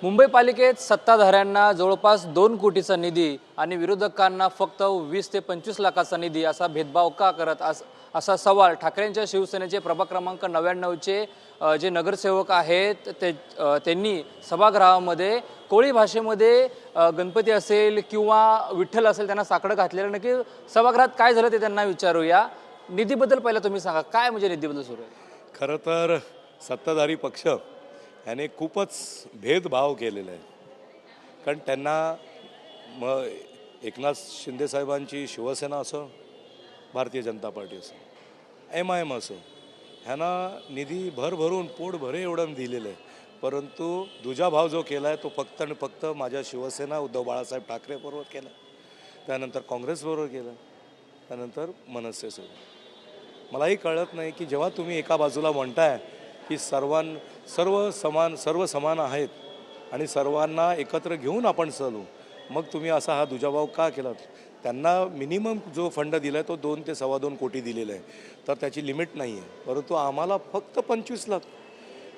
मुंबई पालिकेत सत्ताधाऱ्यांना जवळपास 2 कोटीचा निधी आणि विरोधकांना फक्त 20 ते 25 लाखाचा निधी असा भेदभाव का करत असा सवाल ठाकरेंच्या शिवसेनेचे प्रभाग क्रमांक 99चे जे नगरसेवक आहेत त्यांनी सभागृहामध्ये कोळी भाषेमध्ये गणपती असेल किंवा विठ्ठल असेल त्यांना साकडं घातलेलं. नक्की सभागृहात काय झालं ते त्यांना विचारूया. निधीबद्दल पहिला तुम्ही सांगा, काय म्हणजे निधीबद्दल सुरू आहे? खरं तर सत्ताधारी पक्ष याने खूपच भेदभाव केलेला आहे. कारण त्यांना एकनाथ शिंदेसाहेबांची शिवसेना असो, भारतीय जनता पार्टी असो, MIM असो, ह्यांना निधी भरभरून पोट भरे एवढं दिलेलं आहे. परंतु दुजाभाव जो केला आहे तो फक्त आणि फक्त माझ्या शिवसेना उद्धव बाळासाहेब ठाकरेबरोबर केला, त्यानंतर काँग्रेसबरोबर केलं, त्यानंतर मनसेसोबत. मलाही कळत नाही की जेव्हा तुम्ही एका बाजूला म्हणताय की सर्व समान आहेत आणि सर्वांना एकत्र घेऊन आपण चालू, मग तुम्ही असा हा दुजाभाव का केला? त्यांना मिनिमम जो फंड दिला आहे तो 2 ते 2.25 कोटी दिलेला आहे, तर त्याची लिमिट नाही आहे. परंतु आम्हाला फक्त 25 लाख.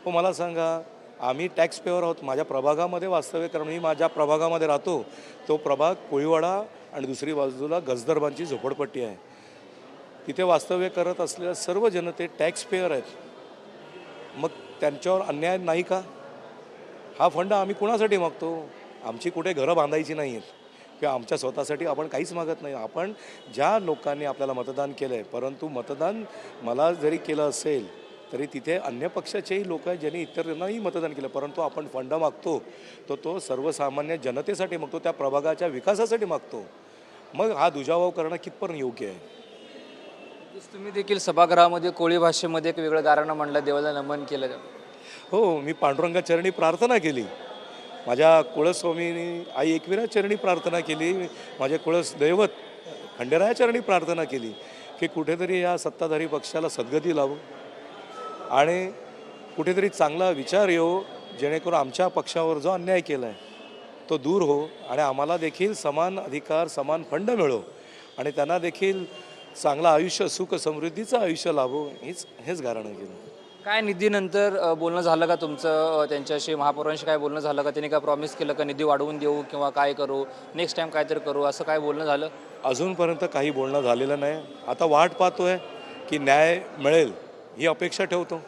मला सांगा, आम्ही टॅक्स पेअर आहोत. माझ्या प्रभागामध्ये वास्तव्य करणं, मी माझ्या प्रभागामध्ये राहतो, तो प्रभाग कोळीवाडा आणि दुसरी बाजूला गजदरबांची झोपडपट्टी आहे. तिथे वास्तव्य करत असलेल्या सर्व जनते टॅक्स पेअर आहेत. मग त्यांच्यावर अन्याय नाही का? हा फंड आम्ही कुणासाठी मागतो? आमची कुठे घरं बांधायची नाही आहेत किंवा आमच्या स्वतःसाठी आपण काहीच मागत नाही. आपण ज्या लोकांनी आपल्याला मतदान केलं आहे, परंतु मतदान मला जरी केलं असेल तरी तिथे अन्य पक्षाचेही लोक आहेत ज्यांनी इतरांनाही मतदान केलं, परंतु आपण फंड मागतो तो सर्वसामान्य जनतेसाठी मागतो, त्या प्रभागाच्या विकासासाठी मागतो. मग हा दुजाभाव करणं कितपर्यंत योग्य आहे? तुम्ही देखील सभागृहामध्ये कोळी भाषेमध्ये एक वेगळं गाणं म्हणलं, देवाला नमन केलं. हो, मी पांडुरंगा चरणी प्रार्थना केली, माझ्या कुळस्वामीनी आई एकविरा चरणी प्रार्थना केली, माझे कुळस दैवत खंडेराया चरणी प्रार्थना केली की कुठेतरी या सत्ताधारी पक्षाला सद्गती लावू आणि कुठेतरी चांगला विचार येऊ, जेणेकरून आमच्या पक्षावर जो अन्याय केला आहे तो दूर हो आणि आम्हाला देखील समान अधिकार, समान फंड मिळो आणि त्यांना देखील चांगलं आयुष्य, सुख समृद्धीचं आयुष्य लाभो, हेच गाणं केलं. काय निधीनंतर बोलणं झालं का तुमचं त्यांच्याशी, महापौरांशी काय बोलणं झालं का? त्यांनी काय प्रॉमिस केलं का निधी वाढवून देऊ किंवा काय करू, नेक्स्ट टाइम काहीतरी करू, असं काय बोलणं झालं? अजूनपर्यंत काही बोलणं झालेलं नाही. आता वाट पाहतोय की न्याय मिळेल ही अपेक्षा ठेवतो.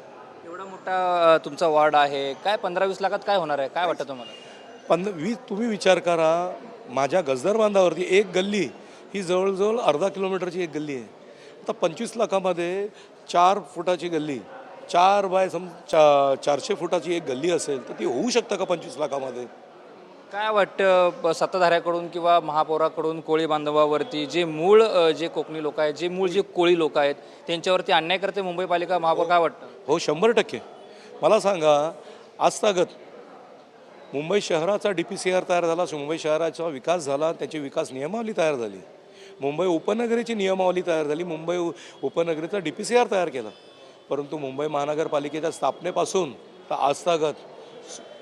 एवढा मोठा तुमचा वार्ड आहे, काय 15-20 लाखात काय होणार आहे? काय वाटतं तुम्हाला? तुम्ही विचार करा, माझ्या गजदर बांधावरती एक गल्ली ही जवळजवळ अर्धा किलोमीटरची एक गल्ली आहे. आता 25 लाखामध्ये 4 फुटाची गल्ली, 4 बाय 400 फुटाची एक गल्ली असेल तर ती होऊ शकतं का 25 लाखामध्ये? काय वाटतं सत्ताधाऱ्याकडून किंवा महापौराकडून कोळी बांधवावरती जे मूळ जे कोकणी लोक आहेत, जे कोळी लोक आहेत, त्यांच्यावरती अन्याय करते मुंबई पालिका, महापौर? काय वाटतं? हो, 100%. मला सांगा, आजतागत मुंबई शहराचा DPCR तयार झाला, मुंबई शहराचा विकास झाला, त्याची विकास नियमावली तयार झाली, मुंबई उपनगरीची नियमावली तयार झाली, मुंबई उपनगरीचा DPCR तयार केला. परंतु मुंबई महानगरपालिकेच्या स्थापनेपासून तर आजतागत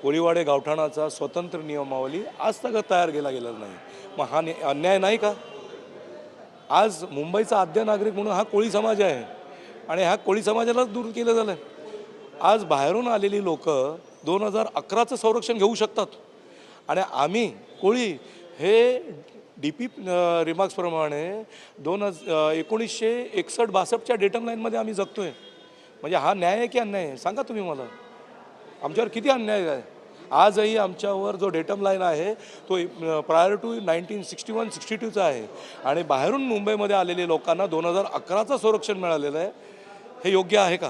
कोळीवाडे गावठाणाचा स्वतंत्र नियमावली आजतागत तयार केला गेला नाही. मग हा अन्याय नाही का? आज मुंबईचा आद्य नागरिक म्हणून हा कोळी समाज आहे आणि ह्या कोळी समाजालाच दूर केलं झालं आहे. आज बाहेरून आलेली लोक 2011चं संरक्षण घेऊ शकतात आणि आम्ही कोळी हे DP रिमार्क्सप्रमाणे 1961-62च्या डेटम लाईनमध्ये आम्ही जगतोय. म्हणजे हा न्याय आहे की अन्याय आहे? सांगा तुम्ही मला. आमच्यावर किती अन्याय आहे? आजही आमच्यावर जो डेटम लाईन आहे तो प्रायर टू 1961-62चा आहे आणि बाहेरून मुंबईमध्ये आलेल्या लोकांना 2011चं संरक्षण मिळालेलं आहे. हे योग्य आहे का?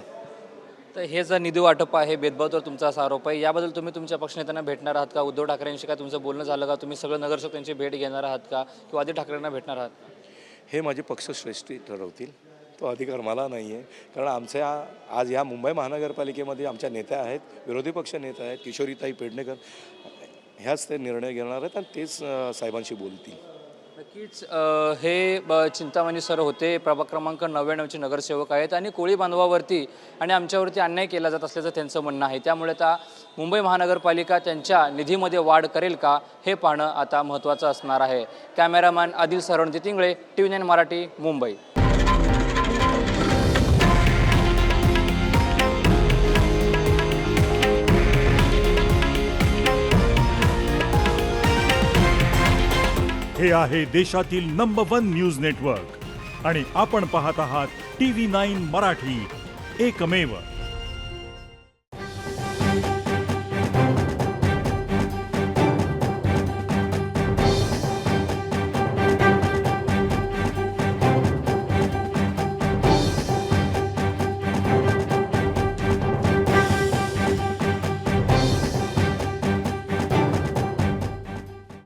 तर हे जर निधी वाटप आहे, भेदभाव तर तुमचा असा आरोप आहे, याबद्दल तुम्ही तुमच्या पक्षनेत्यांना भेटणार आहात का? उद्धव ठाकरेंशी काय तुमचं बोलणं झालं का? तुम्ही सगळं नगरसेवक त्यांची भेट घेणार आहात का किंवा आदित्य ठाकरेंना भेटणार आहात का? हे माझे पक्षश्रेष्ठी ठरवतील, तो अधिकार मला नाही आहे. कारण आज ह्या मुंबई महानगरपालिकेमध्ये आमच्या नेत्या आहेत, विरोधी पक्ष नेते आहेत, किशोरीताई पेडणेकर, ह्याच ते निर्णय घेणार आहेत आणि तेच साहेबांशी बोलतील. नक्कीच हे चिंतामणी सर होते, प्रभाग क्रमांक 99चे नगरसेवक आहेत आणि कोळी बांधवावरती आणि आमच्यावरती अन्याय केला जात असल्याचं त्यांचं म्हणणं आहे. त्यामुळे आता मुंबई महानगरपालिका त्यांच्या निधीमध्ये वाढ करेल का हे पाहणं आता महत्त्वाचं असणार आहे. Cameraman Adil Saravanti Tingle, TV9 Marathi, Mumbai. हे आहे देशातील नंबर 1 न्यूज नेटवर्क आणि आपण पाहत आहात TV9 मराठी, एकमेव.